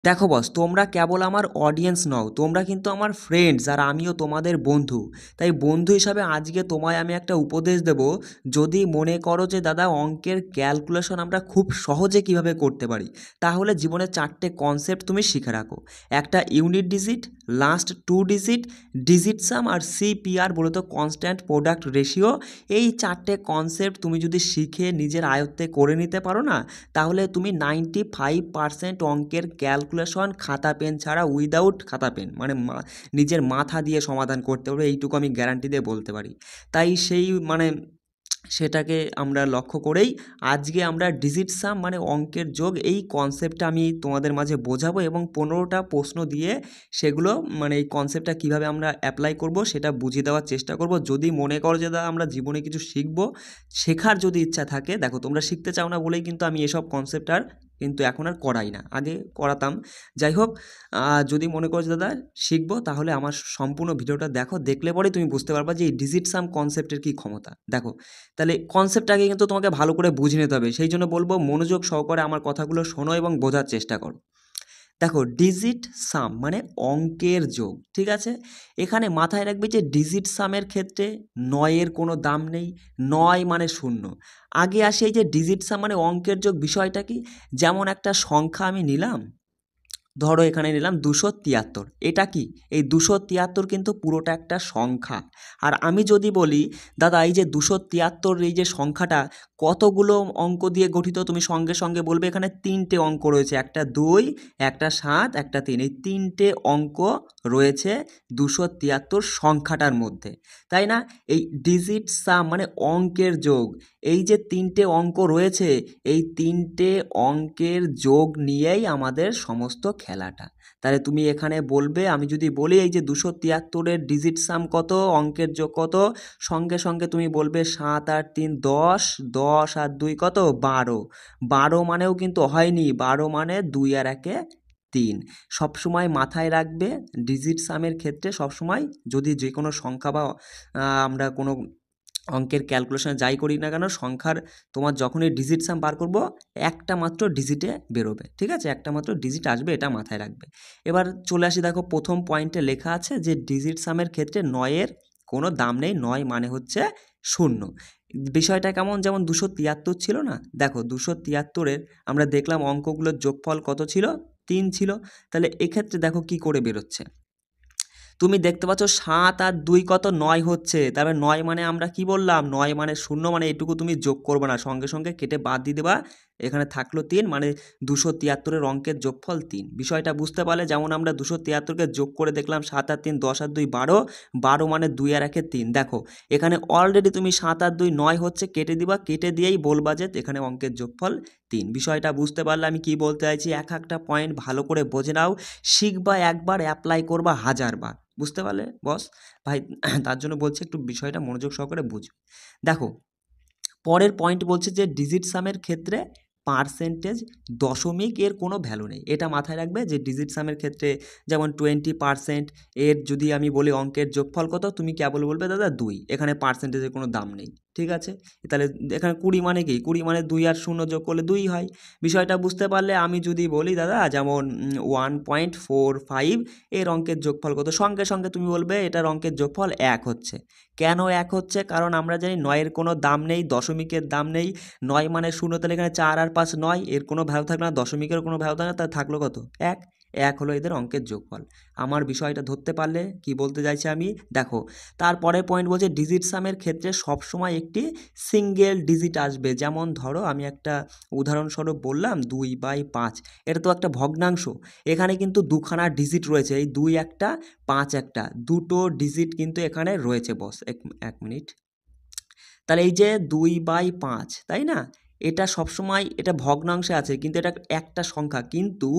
দেখো বস, তোমরা কেবল আমার অডিয়েন্স নও, তোমরা কিন্তু আমার ফ্রেন্ডস আর আমিও তোমাদের বন্ধু। তাই বন্ধু হিসাবে আজকে তোমায় আমি একটা উপদেশ দেব। যদি মনে করো যে দাদা অঙ্কের ক্যালকুলেশন আমরা খুব সহজে কিভাবে করতে পারি, তাহলে জীবনে 4টে কনসেপ্ট তুমি শিখে রাখো। একটা unit digit, last 2 digit, digit sum আর সিপিআর বলে তো কনস্ট্যান্ট প্রোডাক্ট রেশিও। এই 4টে কনসেপ্ট তুমি যদি শিখে নিজের আয়ত্তে করে নিতে পারো না, তাহলে তুমি 95% অঙ্কের ক্যালকুলেশন খাতা পেন ছাড়া, উইদাউট খাতা পেন মানে নিজের মাথা দিয়ে সমাধান করতে পারবে, এইটুকু আমি গ্যারান্টি দিয়ে বলতে পারি। তাই সেই মানে সেটাকে আমরা লক্ষ্য করেই আজকে আমরা ডিজিট সাম মানে অঙ্কের যোগ, এই কনসেপ্টটা আমি তোমাদের মাঝে বোঝাবো এবং 15টা প্রশ্ন দিয়ে সেগুলো মানে এই কনসেপ্টটা কীভাবে আমরা অ্যাপ্লাই করব সেটা বুঝিয়ে দেওয়ার চেষ্টা করব। যদি মনে করো যে দাদা আমরা জীবনে কিছু শিখবো, শেখার যদি ইচ্ছা থাকে, দেখো তোমরা শিখতে চাও না বলেই কিন্তু আমি এসব কনসেপ্ট আর কিন্তু এখন আর করাই না, আগে করাতাম। যাই হোক, যদি মনে করো যে দাদা শিখবো, তাহলে আমার সম্পূর্ণ ভিডিওটা দেখো, দেখলে পরেই তুমি বুঝতে পারবা যে এই ডিজিট সাম কনসেপ্টের কী ক্ষমতা। দেখো, তাহলে কনসেপ্টটাকে কিন্তু তোমাকে ভালো করে বুঝে নিতে হবে, সেই জন্য বলবো মনোযোগ সহকারে আমার কথাগুলো শোনো এবং বোঝার চেষ্টা করো। দেখো, ডিজিট সাম মানে অঙ্কের যোগ, ঠিক আছে? এখানে মাথায় রাখবে যে ডিজিট সামের ক্ষেত্রে নয়ের কোনো দাম নেই, নয় মানে শূন্য। আগে আসে এই যে ডিজিট সাম মানে অঙ্কের যোগ, বিষয়টা কি? যেমন একটা সংখ্যা আমি নিলাম, ধরো এখানে নিলাম 273। এটা কি? এই 273 কিন্তু পুরোটা একটা সংখ্যা। আর আমি যদি বলি দাদা এই যে 273 এই যে সংখ্যাটা কতগুলো অঙ্ক দিয়ে গঠিত, তুমি সঙ্গে সঙ্গে বলবে এখানে 3টে অঙ্ক রয়েছে, একটা 2, একটা 7, একটা 3, এই 3টে অঙ্ক রয়েছে 273 সংখ্যাটার মধ্যে, তাই না? এই ডিজিট সাম মানে অঙ্কের যোগ, এই যে 3টে অঙ্ক রয়েছে, এই 3টে অঙ্কের যোগ নিয়েই আমাদের সমস্ত খেলাটা। তাহলে তুমি এখানে বলবে, আমি যদি বলি এই যে 273-এর ডিজিট সাম কত, অঙ্কের যোগ কত, সঙ্গে সঙ্গে তুমি বলবে 7 আর 3 10, 10 আর 2 কত, 12। 12 মানেও কিন্তু হয়নি, 12 মানে 2 আর 1-এ 3। সবসময় মাথায় রাখবে ডিজিট সামের ক্ষেত্রে সবসময় যদি যে কোনো সংখ্যা বা আমরা কোনো অঙ্কের ক্যালকুলেশনে যাই করি না কেন, সংখ্যার তোমার যখনই ডিজিট সাম বার করব, একটা মাত্র ডিজিটে বেরোবে, ঠিক আছে? একটা মাত্র ডিজিট আসবে, এটা মাথায় রাখবে। এবার চলে আসি, দেখো প্রথম পয়েন্টে লেখা আছে যে ডিজিট সামের ক্ষেত্রে নয়ের কোনো দাম নেই, নয় মানে হচ্ছে শূন্য। বিষয়টা কেমন? যেমন 273 ছিল না, দেখো 273-এর আমরা দেখলাম অঙ্কগুলোর যোগফল কত ছিল, 3 ছিল। তাহলে এক্ষেত্রে দেখো কি করে বেরোচ্ছে, তুমি দেখতে পাচ্ছ 7 আর 2 কত, 9 হচ্ছে। তারপরে 9 মানে আমরা কি বললাম, 9 মানে শূন্য, মানে এটুকু তুমি যোগ করবে না, সঙ্গে সঙ্গে কেটে বাদ দিয়ে দেবা। এখানে থাকলো 3, মানে 273-এর অঙ্কের যোগফল 3। বিষয়টা বুঝতে পারলে? যেমন আমরা 273-কে যোগ করে দেখলাম 7 আর 3 10 আর 2 12, 12 মানে 2 আর 1-এ 3। দেখো এখানে অলরেডি তুমি 7 আর 2 9 হচ্ছে, কেটে দিবা, কেটে দিয়েই বলবা যে এখানে অঙ্কের যোগফল 3। বিষয়টা বুঝতে পারলে আমি কি বলতে চাইছি? এক একটা পয়েন্ট ভালো করে বোঝে নাও, শিখবা একবার, অ্যাপ্লাই করবা হাজারবার। বুঝতে পারলে বস ভাই? তার জন্য বলছি একটু বিষয়টা মনোযোগ সহকারে বুঝবে। দেখো, পরের পয়েন্ট বলছে যে ডিজিট সামের ক্ষেত্রে পার্সেন্টেজ, দশমিক এর কোনো ভ্যালু নেই। এটা মাথায় রাখবে যে ডিজিট সামের ক্ষেত্রে যেমন 20%, এর যদি আমি বলি অঙ্কের যোগফল কত, তুমি কেবল বলবে দাদা 2, এখানে পার্সেন্টেজের কোনো দাম নেই, ঠিক আছে? তাহলে এখানে 20 মানে কি, 20 মানে 2 আর 0 যোগ করলে 2 হয়। বিষয়টা বুঝতে পারলে? আমি যদি বলি দাদা যেমন 1.45 এর অঙ্কের যোগফল কত, সঙ্গে সঙ্গে তুমি বলবে এটার অঙ্কের যোগফল 1 হচ্ছে। কেন 1 হচ্ছে? কারণ আমরা জানি 9-এর কোনো দাম নেই, দশমিকের দাম নেই। 9 মানে 0, তাহলে এখানে 4 আর 5 9, এর কোনো ভ্যালু থাকবে না, দশমিকের কোনো ভ্যালু থাকবে না, তাহলে থাকলো কত, 1। 1 হলো এদের অঙ্কের যোগফল। আমার বিষয়টা ধরতে পারলে কি বলতে চাইছি আমি? দেখো, তারপরে পয়েন্ট বলছে ডিজিট সামের ক্ষেত্রে সবসময় একটি সিঙ্গেল ডিজিট আসবে। যেমন ধরো আমি একটা উদাহরণস্বরূপ বললাম 2/5, এটা তো একটা ভগ্নাংশ, এখানে কিন্তু দুখানা ডিজিট রয়েছে, এই 2 একটা 5 একটা, দুটো ডিজিট কিন্তু এখানে রয়েছে বস। এক মিনিট। তাহলে এই যে 2/5, তাই না? এটা সবসময় এটা ভগ্নাংশে আছে, কিন্তু এটা একটা সংখ্যা, কিন্তু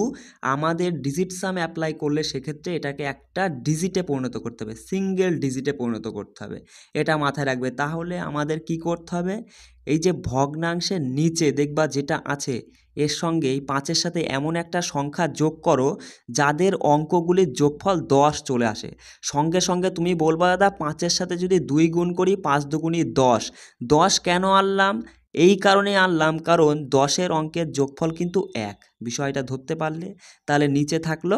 আমাদের ডিজিট সাম অ্যাপ্লাই করলে সেক্ষেত্রে এটাকে একটা ডিজিটে পরিণত করতে হবে, সিঙ্গেল ডিজিটে পরিণত করতে হবে। এটা মাথায় রাখবে। তাহলে আমাদের কি করতে হবে? এই যে ভগ্নাংশের নিচে দেখবা যেটা আছে, এর সঙ্গে এই 5-এর সাথে এমন একটা সংখ্যা যোগ করো যাদের অঙ্কগুলির যোগফল 10 চলে আসে। সঙ্গে সঙ্গে তুমি বলবা দাদা 5-এর সাথে যদি 2 গুণ করি, 5 দুগুণী 10। 10 কেন আনলাম? এই কারণে আনলাম কারণ 10-এর অঙ্কের যোগফল কিন্তু 1, বিষয়টা ধরতে পারলে? তাহলে নিচে থাকলো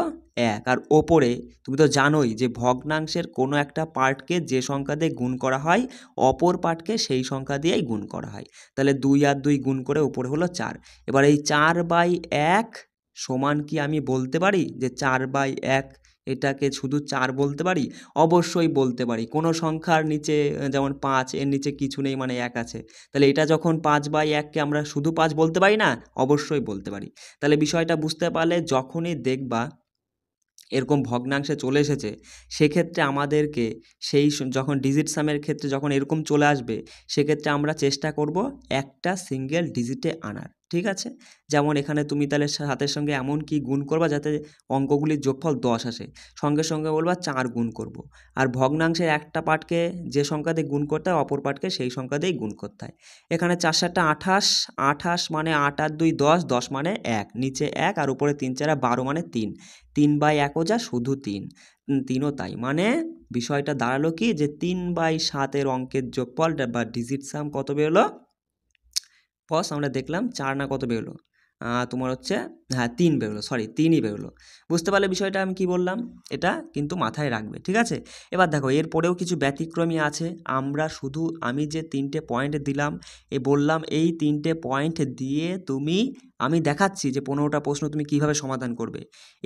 1 আর ওপরে তুমি তো জানোই যে ভগ্নাংশের কোনো একটা পার্টকে যে সংখ্যা দিয়ে গুণ করা হয় অপর পার্টকে সেই সংখ্যা দিয়েই গুণ করা হয়। তাহলে 2 আর 2 গুণ করে উপরে হলো 4। এবার এই 4/1 সমান কি আমি বলতে পারি যে 4/1 এটাকে শুধু 4 বলতে পারি? অবশ্যই বলতে পারি। কোনো সংখ্যার নিচে যেমন 5 এর নিচে কিছু নেই মানে 1 আছে। তাহলে এটা যখন 5/1কে আমরা শুধু 5 বলতে পারি না? অবশ্যই বলতে পারি। তাহলে বিষয়টা বুঝতে পারলে যখনই দেখবা এরকম ভগ্নাংশে চলে এসেছে সেক্ষেত্রে আমাদেরকে যখন ডিজিট সামের ক্ষেত্রে যখন এরকম চলে আসবে সেক্ষেত্রে আমরা চেষ্টা করব একটা সিঙ্গেল ডিজিটে আনার, ঠিক আছে? যেমন এখানে তুমি তাহলে সাতের সঙ্গে এমন কি গুণ করবা যাতে অঙ্কগুলির যোগফল 10 আসে, সঙ্গে সঙ্গে বলবা 4 গুণ করব। আর ভগ্নাংশের একটা পার্টকে যে সংখ্যা দিয়ে গুণ করতে হয় অপর পার্টকে সেই সংখ্যা দিয়েই গুণ করতে হয়। এখানে 4 7 28, 28 মানে 8 আর 2 10, 10 মানে 1, নিচে 1 আর উপরে 3 4 12 মানে 3, 3/1 যা শুধু 3, 3ও তাই। মানে বিষয়টা দাঁড়ালো কি যে 3/7 অঙ্কের যোগফল বা ডিজিট সাম কত বেরোলো? বস আমরা দেখলাম 4 না কত বেরোলো? তোমার হচ্ছে হ্যাঁ 3 বেরোলো, সরি 3ই বেরোলো। বুঝতে পারলে বিষয়টা আমি কি বললাম? এটা কিন্তু মাথায় রাখবে, ঠিক আছে? এবার দেখো এরপরেও কিছু ব্যতিক্রমী আছে। আমি যে 3টে পয়েন্ট দিলাম বললাম এই 3টে পয়েন্ট দিয়ে আমি দেখাচ্ছি যে 15টা প্রশ্ন তুমি কিভাবে সমাধান করবে।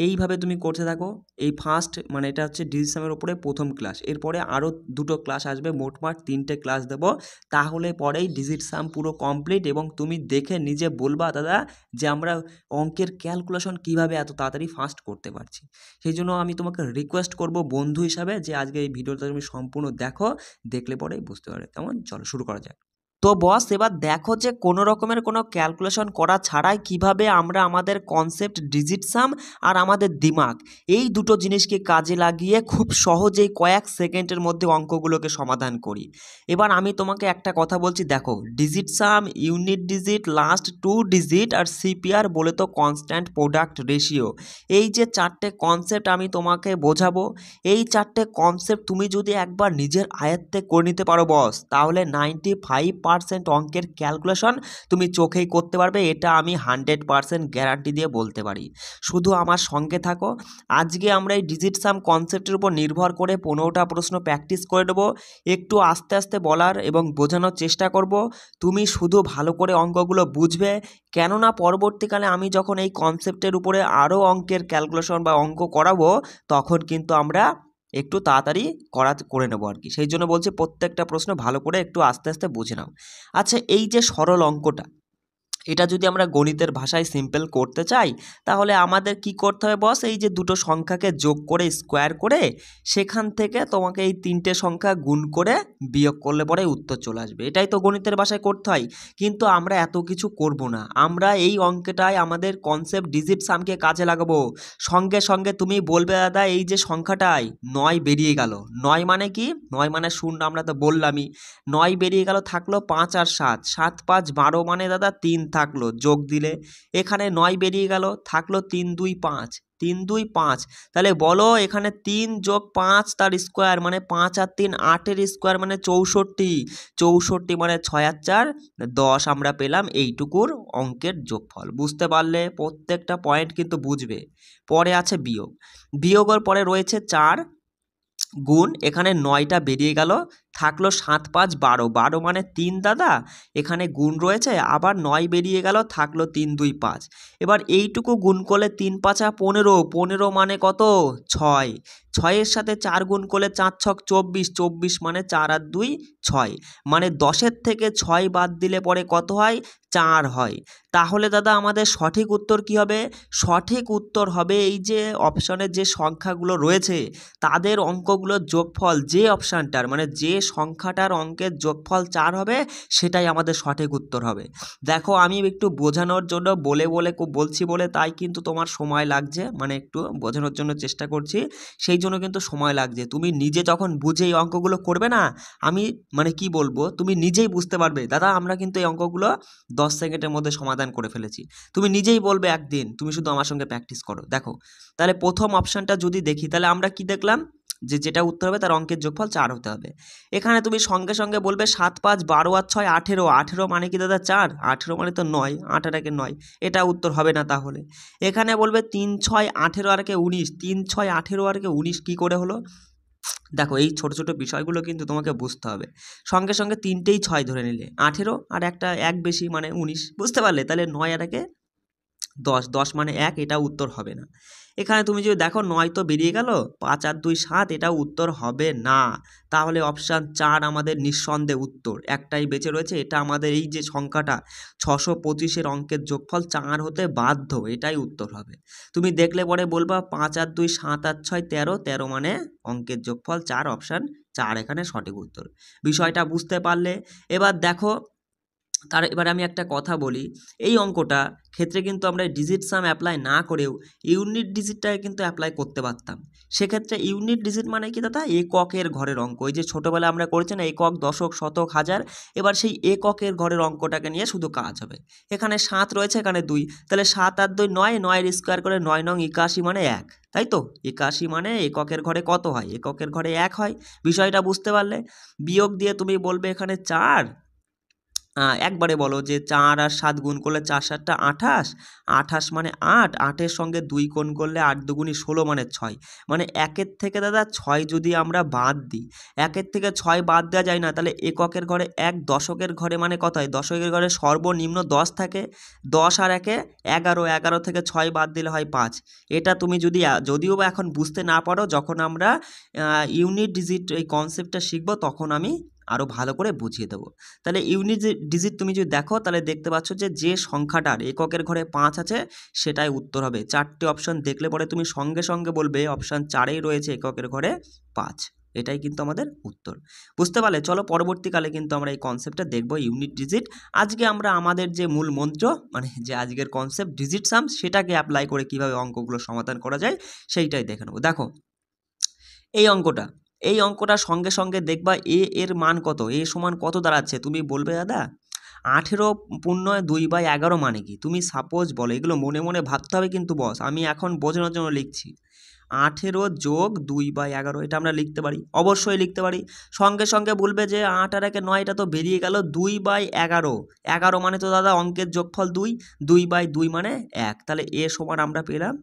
এইভাবে তুমি করতে থাকো। এই ফার্স্ট মানে এটা হচ্ছে ডিজিট সামের উপরে প্রথম ক্লাস, এরপরে আরও 2টো ক্লাস আসবে, মোটমাট 3টে ক্লাস দেবো। তাহলে পরেই ডিজিট সাম পুরো কমপ্লিট এবং তুমি দেখে নিজে বলবা দাদা যে আমরা অঙ্কের ক্যালকুলেশন কিভাবে এত তাড়াতাড়ি ফাস্ট করতে পারছি। সেই জন্য আমি তোমাকে রিকোয়েস্ট করব বন্ধু হিসাবে যে আজকে এই ভিডিওটা তুমি সম্পূর্ণ দেখো, দেখলে পরেই বুঝতে পারবে। কেমন? চলো শুরু করা যাক। তো বস এবার দেখো যে কোনো রকমের কোনো ক্যালকুলেশন করা ছাড়াই কিভাবে আমরা আমাদের কনসেপ্ট ডিজিট সাম আর আমাদের দিমাগ এই দুটো জিনিসকে কাজে লাগিয়ে খুব সহজেই কয়েক সেকেন্ডের মধ্যে অঙ্কগুলোকে সমাধান করি। এবার আমি তোমাকে একটা কথা বলছি, দেখো ডিজিট সাম, ইউনিট ডিজিট, লাস্ট 2 ডিজিট আর সিপিআর বলে তো কনস্ট্যান্ট প্রোডাক্ট রেশিও, এই যে 4টে কনসেপ্ট আমি তোমাকে বোঝাবো, এই 4টে কনসেপ্ট তুমি যদি একবার নিজের আয়ত্তে করে নিতে পারো বস, তাহলে 95% অঙ্কের ক্যালকুলেশন তুমি চোখেই করতে পারবে। এটা আমি 100% গ্যারান্টি দিয়ে বলতে পারি। শুধু আমার সঙ্গে থাকো। আজকে আমরা এই ডিজিট সাম কনসেপ্টের উপর নির্ভর করে 15টা প্রশ্ন প্র্যাকটিস করে নেবো। একটু আস্তে আস্তে বলার এবং বোঝানোর চেষ্টা করব। তুমি শুধু ভালো করে অঙ্কগুলো বুঝবে, কেননা পরবর্তীকালে আমি যখন এই কনসেপ্টের উপরে আরও অঙ্কের ক্যালকুলেশন বা অঙ্ক করাবো তখন কিন্তু আমরা একটু তাড়াতাড়ি করে নেবো আর কি। সেই জন্য বলছি প্রত্যেকটা প্রশ্ন ভালো করে একটু আস্তে আস্তে বুঝে নাও। আচ্ছা, এই যে সরল অঙ্কটা, এটা যদি আমরা গণিতের ভাষায় সিম্পল করতে চাই তাহলে আমাদের কি করতে হবে বস? এই যে দুটো সংখ্যাকে যোগ করে স্কোয়ার করে সেখান থেকে তোমাকে এই 3টে সংখ্যা গুণ করে বিয়োগ করলে পরে উত্তর চলে আসবে। এটাই তো গণিতের ভাষায় করতে হয়। কিন্তু আমরা এত কিছু করব না, আমরা এই অঙ্কটায় আমাদের কনসেপ্ট ডিজিট সামকে কাজে লাগাবো। সঙ্গে সঙ্গে তুমি বলবে দাদা এই যে সংখ্যাটায় 9 বেরিয়ে গেল, 9 মানে কি? 9 মানে শূন্য, আমরা তো বললামই। 9 বেরিয়ে গেল, থাকলো 5 আর 7, 7 5 12 মানে দাদা 3 থাকলো, যোগ দিলে এখানে 9 বেরিয়ে গেল, থাকলো 3 2 5, 3 2 5। তাহলে বলো এখানে 3 যোগ 5 তার স্কোয়ার মানে 5 আর 3 8-এর স্কোয়ার মানে 64, 64 মানে 6 আর 4 10। আমরা পেলাম এইটুকুর অঙ্কের যোগফল। বুঝতে পারলে? প্রত্যেকটা পয়েন্ট কিন্তু বুঝবে। পরে আছে বিয়োগ, বিয়োগের পরে রয়েছে 4 গুণ, এখানে 9টা বেরিয়ে গেল, থাকলো 7 5 12, 12 মানে 3 দাদা, এখানে গুণ রয়েছে, আবার 9 বেরিয়ে গেল, থাকলো 3 2 5। এবার এইটুকু গুণ করলে 3 5 15, 15 মানে কত? 6, 6-এর সাথে 4 গুণ করলে 4 6 24, 24 মানে 4 আর 2 6, মানে 10-এর থেকে 6 বাদ দিলে পরে কত হয়? 4 হয়। তাহলে দাদা আমাদের সঠিক উত্তর কি হবে? সঠিক উত্তর হবে এই যে অপশনের যে সংখ্যাগুলো রয়েছে তাদের অঙ্কগুলোর যোগফল, যে অপশানটার মানে যে সংখ্যাটার অঙ্কের যোগফল 4 হবে সেটাই আমাদের সঠিক উত্তর হবে। দেখো আমি একটু বোঝানোর জন্য বলছি বলে তাই কিন্তু তোমার সময় লাগছে, মানে একটু বোঝানোর জন্য চেষ্টা করছি, সেই জন্য কিন্তু সময় লাগছে। তুমি নিজে যখন বুঝে এই অঙ্কগুলো করবে না, আমি মানে কি বলবো, তুমি নিজেই বুঝতে পারবে দাদা আমরা কিন্তু এই অঙ্কগুলো 10 সেকেন্ডের মধ্যে সমাধান করে ফেলেছি। তুমি নিজেই বলবে একদিন, তুমি শুধু আমার সঙ্গে প্র্যাকটিস করো। দেখো তাহলে প্রথম অপশানটা যদি দেখি তাহলে আমরা কি দেখলাম? যেটা উত্তর হবে তার অঙ্কের যোগফল 4 হতে হবে। এখানে তুমি সঙ্গে সঙ্গে বলবে 7 5 12 আর 6 18, 18 মানে কি দাদা 4, 18 মানে তো 9, 8 আর 9, এটা উত্তর হবে না তাহলে। এখানে বলবে 3 6 18 আর 19, 3 6 18 আর 19 কী করে হলো? দেখো এই ছোট ছোট বিষয়গুলো কিন্তু তোমাকে বুঝতে হবে। সঙ্গে সঙ্গে তিনটেই 6 ধরে নিলে, 18 আর একটা 1 বেশি মানে 19, বুঝতে পারলে? তাহলে 9 আর 10, 10 মানে 1, এটা উত্তর হবে না। এখানে তুমি যদি দেখো 9 তো বেরিয়ে গেল, 5 আর 2 7, এটাও উত্তর হবে না। তাহলে অপশান 4 আমাদের নিঃসন্দেহে উত্তর, একটাই বেঁচে রয়েছে, এটা আমাদের এই যে সংখ্যাটা 625-এর অঙ্কের যোগফল 4 হতে বাধ্য, এটাই উত্তর হবে। তুমি দেখলে পরে বলবা 5 আর 2 7 আর 6 13, 13 মানে অঙ্কের যোগফল 4, অপশান 4 এখানে সঠিক উত্তর। বিষয়টা বুঝতে পারলে? এবার দেখো, এবার আমি একটা কথা বলি, এই অঙ্কটা ক্ষেত্রে কিন্তু আমরা ডিজিট সাম অ্যাপ্লাই না করেও ইউনিট ডিজিটটাকে কিন্তু অ্যাপ্লাই করতে পারতাম। সেক্ষেত্রে ইউনিট ডিজিট মানে কি দাদা? এককের ঘরের অঙ্ক। ওই যে ছোটোবেলায় আমরা করেছি না, একক দশক শতক হাজার, এবার সেই এককের ঘরের অঙ্কটাকে নিয়ে শুধু কাজ হবে। এখানে 7 রয়েছে, এখানে 2, তাহলে 7 আর 2 9, 9 স্কোয়ার করে 9 নং 81 মানে 1, তাই তো? 81 মানে এককের ঘরে কত হয়? এককের ঘরে 1 হয়। বিষয়টা বুঝতে পারলে? বিয়োগ দিয়ে তুমি বলবে এখানে 4, একবারে বলো যে 4 আর 7 গুণ করলে 4 7 28, 28 মানে 8, 8-এর সঙ্গে 2 গুণ করলে 8 দুগুণি 16 মানে 6, মানে 1-এর থেকে দাদা 6 যদি আমরা বাদ দিই, 1-এর থেকে 6 বাদ দেওয়া যায় না, তাহলে এককের ঘরে 1, দশকের ঘরে মানে কত হয়? দশকের ঘরে সর্বনিম্ন 10 থাকে, 10 আর 1-এ 11, 11 থেকে 6 বাদ দিলে হয় 5। এটা তুমি যদিও বা এখন বুঝতে না পারো, যখন আমরা ইউনিট ডিজিট এই কনসেপ্টটা শিখবো তখন আমি আরও ভালো করে বুঝিয়ে দেবো। তাহলে ইউনিট ডিজিট তুমি যদি দেখো, তাহলে দেখতে পাচ্ছ যে সংখ্যাটার এককের ঘরে 5 আছে সেটাই উত্তর হবে। 4টে অপশান দেখলে পরে তুমি সঙ্গে সঙ্গে বলবে অপশান 4-এই রয়েছে এককের ঘরে 5, এটাই কিন্তু আমাদের উত্তর। বুঝতে পারলে? চলো পরবর্তীকালে কিন্তু আমরা এই কনসেপ্টটা দেখবো, ইউনিট ডিজিট। আজকে আমরা আমাদের যে মূল মন্ত্র, মানে যে আজকের কনসেপ্ট ডিজিট সাম, সেটাকে অ্যাপ্লাই করে কীভাবে অঙ্কগুলো সমাধান করা যায় সেইটাই দেখে নেবো। দেখো এই অঙ্কটা সঙ্গে সঙ্গে দেখবা এর মান কত, সমান কত দাঁড়াচ্ছে। তুমি বলবে দাদা 18 পূর্ণ 2/11 মানে কি? তুমি সাপোজ বলো, এগুলো মনে মনে ভাবতে হবে কিন্তু বস, আমি এখন বোঝানোর জন্য লিখছি। 18 যোগ 2/11, এটা আমরা লিখতে পারি, অবশ্যই লিখতে পারি। সঙ্গে সঙ্গে বলবে যে 8 আর 1 9, এটা তো বেরিয়ে গেল 2/11, 11 মানে তো দাদা অঙ্কের যোগফল 2, 2/2 মানে 1, তাহলে সমান আমরা পেলাম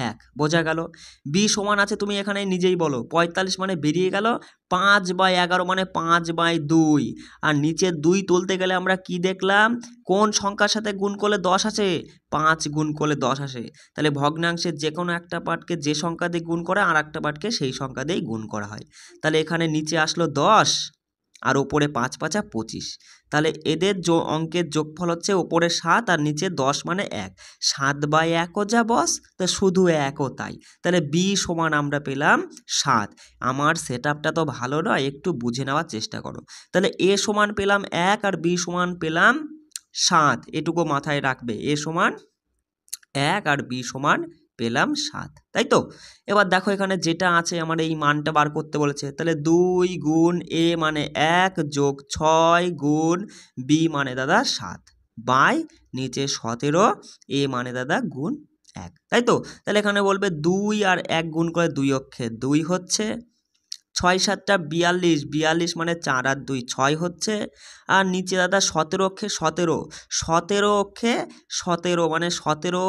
1, বোঝা গেল। বি সমান আছে, তুমি এখানে নিজেই বলো 45 মানে বেরিয়ে গেল 5/11 মানে 5/2, আর নিচে 2 তুলতে গেলে আমরা কি দেখলাম? কোন সংখ্যার সাথে গুণ করলে 10 আসে? 5 গুণ করলে 10 আসে। তাহলে ভগ্নাংশের যে কোনো একটা পার্টকে যে সংখ্যা দিয়ে গুণ করা, আর একটা পার্টকে সেই সংখ্যা দিয়েই গুণ করা হয়। তাহলে এখানে নিচে আসলো 10 আর ওপরে 5 5 25, তাহলে এদের অঙ্কের যোগফল হচ্ছে ওপরে 7 আর নিচে 10 মানে 1, 7/1ও যা বস, তা শুধু 1ও তাই। তাহলে বি সমান আমরা পেলাম 7। আমার সেটআপটা তো ভালো নয়, একটু বুঝে নেওয়ার চেষ্টা করো। তাহলে সমান পেলাম 1 আর বি সমান পেলাম 7, এটুকু মাথায় রাখবে। সমান 1 আর বি সমান পেলাম 7, তাই তো? এবার দেখো এখানে যেটা আছে, আমার এই মানটা বার করতে বলেছে, তাহলে 2 গুণ মানে 1 যোগ 6 গুণ বি মানে দাদা 7 বাই নিচে 17 মানে দাদা গুণ 1, তাই তো? তাহলে এখানে বলবে 2 আর 1 গুণ করে 2 অক্ষে 2 হচ্ছে, 6 7 42, 42 মানে 4 আর 2 6 হচ্ছে, আর নিচে দাদা 17 অক্ষে 17, 17 অক্ষে 17 মানে 17,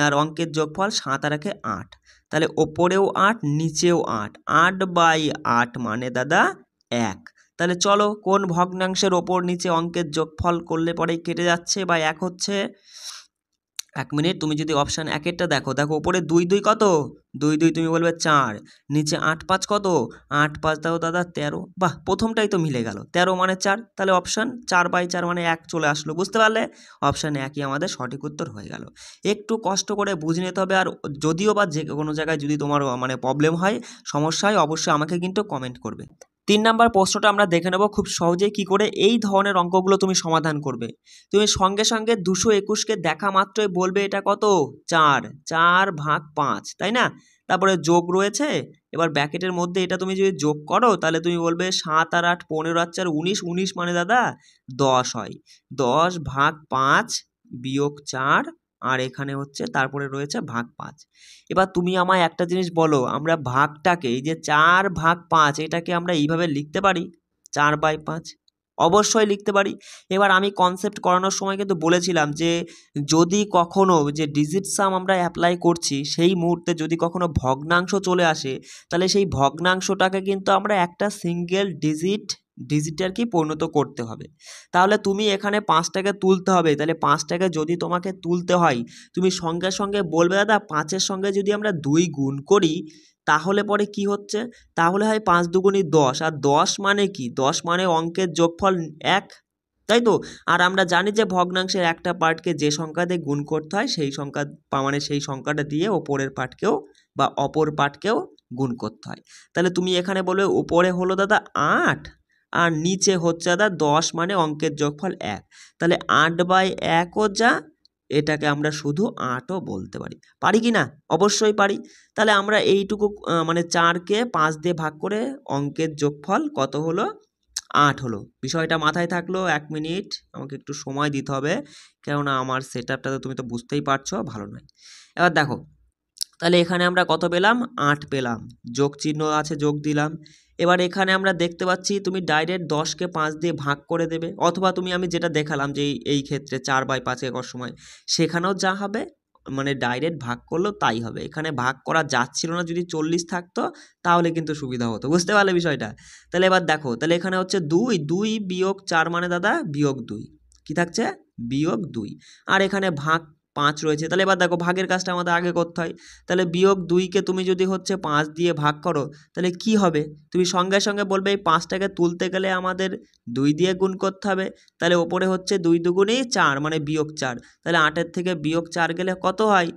আর অঙ্কের যোগফল 7 আর 8, তাহলে ওপরেও 8 নিচেও 8, 8/8 মানে দাদা 1। তাহলে চলো কোন ভগ্নাংশের ওপর নিচে অঙ্কের যোগফল করলে পরেই কেটে যাচ্ছে বা 1 হচ্ছে? 1 মিনিট, তুমি যদি অপশান 1-এরটা দেখো, ওপরে 2 2 কত? 2 2 তুমি বলবে 4, নিচে 8 5 কত? 8 5 দাও দাদা 13, বাহ, প্রথমটাই তো মিলে গেল, 13 মানে 4, তাহলে অপশান 4/4 মানে 1 চলে আসলো। বুঝতে পারলে? অপশান 1ই আমাদের সঠিক উত্তর হয়ে গেল। একটু কষ্ট করে বুঝে নিতে হবে, আর যদিও বা যে কোনো জায়গায় যদি তোমার মানে প্রবলেম হয়, সমস্যা হয়, অবশ্যই আমাকে কিন্তু কমেন্ট করবে। 3 নাম্বার প্রশ্নটা আমরা দেখে নেব খুব সহজেই কি করে এই ধরনের অঙ্কগুলো তুমি সমাধান করবে। তুমি সঙ্গে সঙ্গে 221কে দেখা মাত্রই বলবে এটা কত? 4, 4/5, তাই না? তারপরে যোগ রয়েছে, এবার ব্র্যাকেটের মধ্যে এটা তুমি যদি যোগ করো, তাহলে তুমি বলবে 7 আর 8 15 আর 4 19, 19 মানে দাদা 10 হয়, 10/5 বিয়োগ 4 আর এখানে হচ্ছে তারপরে রয়েছে ভাগ 5। এবার তুমি আমায় একটা জিনিস বলো, আমরা ভাগটাকে এই যে 4/5 এটাকে আমরা এইভাবে লিখতে পারি 4/5? অবশ্যই লিখতে পারি। এবার আমি কনসেপ্ট করানোর সময় কিন্তু বলেছিলাম যে যদি কখনো যে ডিজিট সাম আমরা অ্যাপ্লাই করছি সেই মুহূর্তে যদি কখনো ভগ্নাংশ চলে আসে, তাহলে সেই ভগ্নাংশটাকে কিন্তু আমরা একটা সিঙ্গেল ডিজিটে আর কি পরিণত করতে হবে। তাহলে তুমি এখানে 5টাকে তুলতে হবে, তাহলে 5টাকে যদি তোমাকে তুলতে হয় তুমি সঙ্গে সঙ্গে বলবে দাদা 5-এর সঙ্গে যদি আমরা 2 গুণ করি তাহলে পরে কি হচ্ছে, তাহলে হয় 5 দুগুণী 10, আর 10 মানে কি, 10 মানে অঙ্কের যোগফল 1, তাই তো। আর আমরা জানি যে ভগ্নাংশের একটা পার্টকে যে সংখ্যা দিয়ে গুণ করতে হয় সেই সংখ্যা মানে সেই সংখ্যাটা দিয়ে ওপরের পার্টকেও বা অপর পার্টকেও গুণ করতে হয়। তাহলে তুমি এখানে বলবে উপরে হলো দাদা 8 আর নিচে হচ্ছে দাদা 10 মানে অঙ্কের যোগফল 1, তাহলে 8/1ও যা, এটাকে আমরা শুধু 8ও বলতে পারি। পারি কি না? অবশ্যই পারি। তাহলে আমরা এইটুকু মানে 4কে 5 দিয়ে ভাগ করে অঙ্কের যোগফল কত হলো, 8 হলো। বিষয়টা মাথায় থাকলো। 1 মিনিট আমাকে একটু সময় দিতে হবে, কেননা আমার সেটআপটা তো তুমি তো বুঝতেই পারছো ভালো নয়। এবার দেখো, তাহলে এখানে আমরা কত পেলাম, 8 পেলাম, যোগ চিহ্ন আছে যোগ দিলাম। এবার এখানে আমরা দেখতে পাচ্ছি তুমি ডাইরেক্ট 10কে 5 দিয়ে ভাগ করে দেবে, অথবা তুমি আমি যেটা দেখালাম যে এই ক্ষেত্রে 4/5 একর সময় সেখানেও যা হবে মানে ডাইরেক্ট ভাগ করলেও তাই হবে। এখানে ভাগ করা যাচ্ছিল না, যদি 40 থাকতো তাহলে কিন্তু সুবিধা হতো। বুঝতে পারলে বিষয়টা? তাহলে এবার দেখো, তাহলে এখানে হচ্ছে 2 বিয়োগ 4 মানে দাদা বিয়োগ 2, কি থাকছে বিয়োগ 2, আর এখানে ভাগ 5 রয়েছে। তাহলে এবার দেখো ভাগের কাজটা আমাদের আগে করতে হয়। তাহলে বিয়োগ 2কে তুমি যদি হচ্ছে 5 দিয়ে ভাগ করো তাহলে কি হবে, তুমি সঙ্গে সঙ্গে বলবে এই 5টাকে তুলতে গেলে আমাদের 2 দিয়ে গুণ করতে হবে। তাহলে ওপরে হচ্ছে 2 দুগুণে 4 মানে বিয়োগ 4, তাহলে 8-এর থেকে বিয়োগ 4 গেলে কত হয়,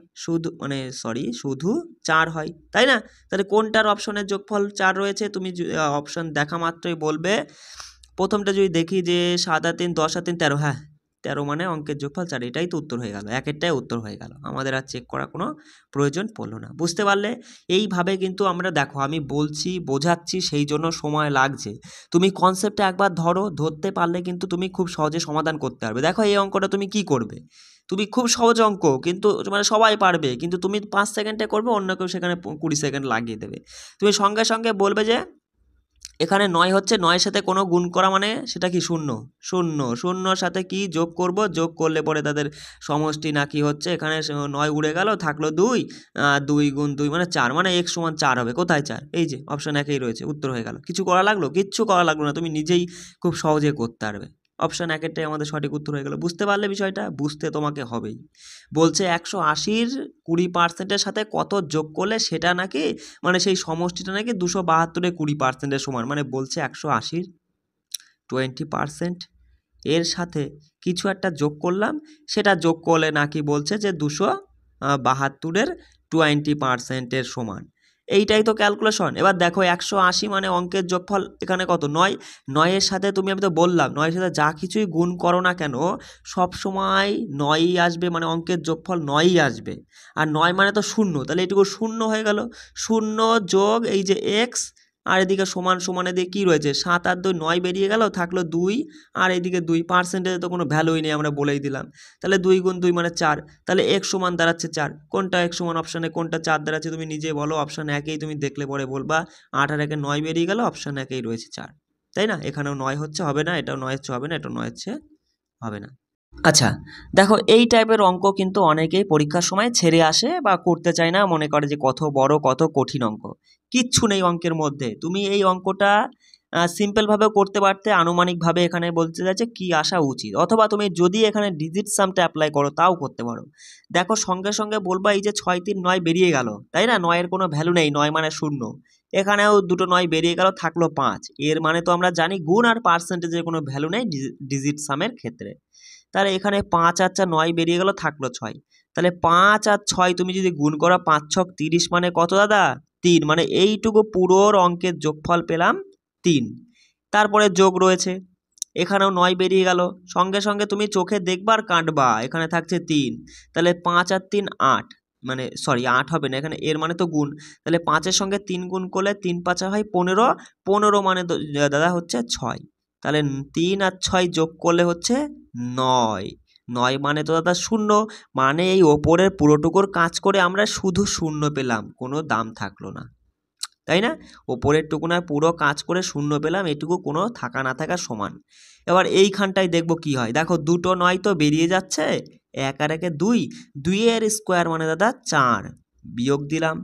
শুধু 4 হয়, তাই না? তাহলে কোনটার অপশনের যোগফল 4 রয়েছে, তুমি অপশন দেখা মাত্রই বলবে। প্রথমটা যদি দেখি যে 7 আর 3 10 আর 3 13, হ্যাঁ 13 মানে অঙ্কের যোগফল 4, এটাই তো উত্তর হয়ে গেল, একেরটাই উত্তর হয়ে গেল, আমাদের আর চেক করার কোনো প্রয়োজন পড়লো না। বুঝতে পারলে? এইভাবে কিন্তু আমরা দেখো আমি বলছি বোঝাচ্ছি সেই জন্য সময় লাগছে, তুমি কনসেপ্টটা একবার ধরতে পারলে কিন্তু তুমি খুব সহজে সমাধান করতে পারবে। দেখো এই অঙ্কটা তুমি কি করবে, তুমি খুব সহজ অঙ্ক কিন্তু মানে সবাই পারবে, কিন্তু তুমি 5 সেকেন্ডে করবে, অন্য কেউ সেখানে 20 সেকেন্ড লাগিয়ে দেবে। তুমি সঙ্গে সঙ্গে বলবে যে এখানে 9 হচ্ছে, 9-এর সাথে কোনো গুণ করা মানে সেটা কি শূন্য, শূন্যর সাথে কি যোগ করব, যোগ করলে পরে তাদের সমষ্টি না কি হচ্ছে, এখানে 9 উড়ে গেল, থাকলো 2, 2 গুণ 2 মানে 4, মানে x সমান 4 হবে। কোথায় 4? এই যে অপশন 1-এই রয়েছে, উত্তর হয়ে গেল। কিছু করা লাগলো? কিচ্ছু করা লাগলো না, তুমি নিজেই খুব সহজে করতে পারবে। অপশন 1-এরটাই আমাদের সঠিক উত্তর হয়ে গেল। বুঝতে পারলে বিষয়টা? বুঝতে তোমাকে হবেই। বলছে 180-র 20%-এর সাথে কত যোগ করলে সেটা নাকি মানে সেই সমষ্টিটা নাকি 272-এর 20%-এর সমান, মানে বলছে 180-র 20% এর সাথে কিছু একটা যোগ করলাম, সেটা যোগ করলে নাকি বলছে যে 272-এর 20%-এর সমান। এইটাই তো ক্যালকুলেশন। এবার দেখো 180 মানে অঙ্কের যোগফল এখানে কত, 9, 9-এর সাথে তুমি আমি তো বললাম 9-এর সাথে যা কিছুই গুণ করো না কেন সব সময় 9ই আসবে, মানে অঙ্কের যোগফল 9ই আসবে। আর 9 মানে তো 0, তাহলে এটুকু 0 হয়ে গেল, 0 যোগ এই যে x, আর এদিকে সমান সমানে দিয়ে কী রয়েছে 7 আর 2 9 বেরিয়ে গেল, থাকলো 2, আর এইদিকে 2, পার্সেন্টেজে তো কোনো ভ্যালুই নেই, আমরা বলেই দিলাম। তাহলে 2 গুণ 2 মানে 4, তাহলে x সমান দাঁড়াচ্ছে 4। কোনটা x সমান অপশানে কোনটা 4 দাঁড়াচ্ছে তুমি নিজে বলো, অপশান 1-এই তুমি দেখলে পরে বলবা 8 আর 1-এ 9 বেরিয়ে গেল, অপশান 1-এই রয়েছে 4, তাই না? এখানেও 9 হচ্ছে, হবে না, এটাও 9 হচ্ছে, হবে না, এটাও 9 হচ্ছে, হবে না। আচ্ছা দেখো এই টাইপের অঙ্ক কিন্তু অনেকেই পরীক্ষার সময় ছেড়ে আসে বা করতে চায় না, মনে করে যে কত বড় কত কঠিন অঙ্ক। কিচ্ছু নেই অঙ্কের মধ্যে, তুমি এই অঙ্কটা সিম্পলভাবেও করতে পারতে, আনুমানিকভাবে এখানে বলতে যাচ্ছে কি আসা উচিত, অথবা তুমি যদি এখানে ডিজিট সামটা অ্যাপ্লাই করো তাও করতে পারো। দেখো সঙ্গে সঙ্গে বলবা এই যে 6 3 9 বেরিয়ে গেল, তাই না? 9-এর কোনো ভ্যালু নেই, 9 মানে 0, এখানেও দুটো 9 বেরিয়ে গেল, থাকলো 5, এর মানে তো আমরা জানি গুণ আর পার্সেন্টেজের কোনো ভ্যালু নেই ডিজিট সামের ক্ষেত্রে। তাহলে এখানে 5 আর 4 9 বেরিয়ে গেল, থাকলো 6, তাহলে 5 আর 6 তুমি যদি গুণ করো 5 6 30 মানে কত দাদা 3, মানে এইটুকু পুরোর অঙ্কের যোগফল পেলাম 3। তারপরে যোগ রয়েছে, এখানেও 9 বেরিয়ে গেল, সঙ্গে সঙ্গে তুমি চোখে দেখবা আর কাটবা, এখানে থাকছে 3, তাহলে 5 আর 3 8, মানে 8 হবে না, এখানে এর মানে তো গুণ, তাহলে 5-এর সঙ্গে 3 গুণ করলে 3 5 হয় 15, 15 মানে দাদা হচ্ছে 6, তাহলে 3 আর 6 যোগ করলে হচ্ছে 9, 9 মানে তো দাদা শূন্য, মানে এই ওপরের পুরোটুকুর কাজ করে আমরা শুধু শূন্য পেলাম, কোনো দাম থাকলো না, তাই না? ওপরের টুকুনার পুরো কাজ করে শূন্য পেলাম, এটুকু কোনো থাকা না থাকা সমান। এবার এইখানটায় দেখব কি হয়, দেখো দুটো 9 তো বেরিয়ে যাচ্ছে, 1 আর 1 2, 2 এর স্কোয়ার মানে দাদা 4, বিয়োগ দিলাম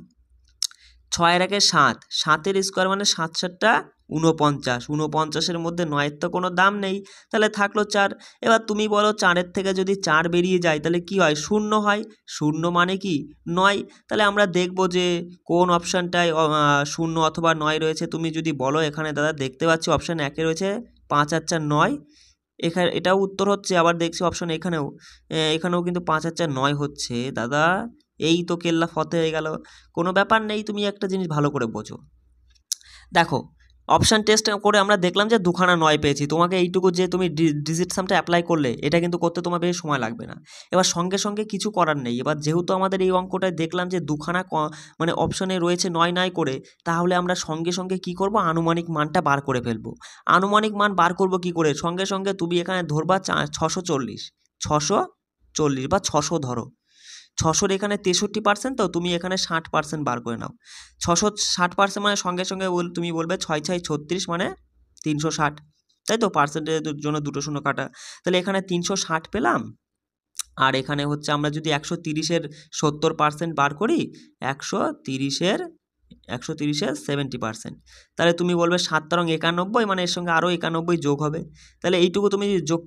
6 আর 1 7, 7 এর স্কোয়ার মানে 7 7টা 49, 49-এর মধ্যে 9-এর তো কোনো দাম নেই, তাহলে থাকলো 4। এবার তুমি বলো 4-এর থেকে যদি 4 বেরিয়ে যায় তাহলে কি হয়, শূন্য হয়, শূন্য মানে কি 9, তাহলে আমরা দেখব যে কোন অপশানটায় শূন্য অথবা 9 রয়েছে। তুমি যদি বলো এখানে দাদা দেখতে পাচ্ছি অপশান 1-এ রয়েছে 5 আর 4 9, এখানে এটাও উত্তর হচ্ছে, আবার দেখছি অপশন এখানেও কিন্তু 5 আর 4 9 হচ্ছে। দাদা এই তো কেল্লা ফতে হয়ে গেল, কোনো ব্যাপার নেই, তুমি একটা জিনিস ভালো করে বোঝো। দেখো অপশান টেস্ট করে আমরা দেখলাম যে দুখানা 9 পেয়েছি, তোমাকে এইটুকু যে তুমি ডিজিট সামটা অ্যাপ্লাই করলে এটা কিন্তু করতে তোমার বেশি সময় লাগবে না। এবার সঙ্গে সঙ্গে কিছু করার নেই, এবার যেহেতু আমাদের এই অঙ্কটায় দেখলাম যে দুখানা মানে অপশনে রয়েছে 9 9 করে, তাহলে আমরা সঙ্গে সঙ্গে কি করব, আনুমানিক মানটা বার করে ফেলবো। আনুমানিক মান বার করব কি করে, সঙ্গে সঙ্গে তুমি এখানে ধরবা 640, 640 বা 600 ধরো, 600-র এখানে 63%, তো তুমি এখানে 60% বার করে নাও। 660% মানে সঙ্গে সঙ্গে তুমি বলবে 6 6 36 মানে 360, তাই তো, পার্সেন্টেজের জন্য দুটো শূন্য কাটা, তাহলে এখানে 360 পেলাম। আর এখানে হচ্ছে আমরা যদি 130-এর 70% বার করি, 130-এর 70%, তাহলে তুমি বলবে 7 রং 91, মানে এর সঙ্গে আরও 91 যোগ হবে, তাহলে এইটুকু তুমি যোগ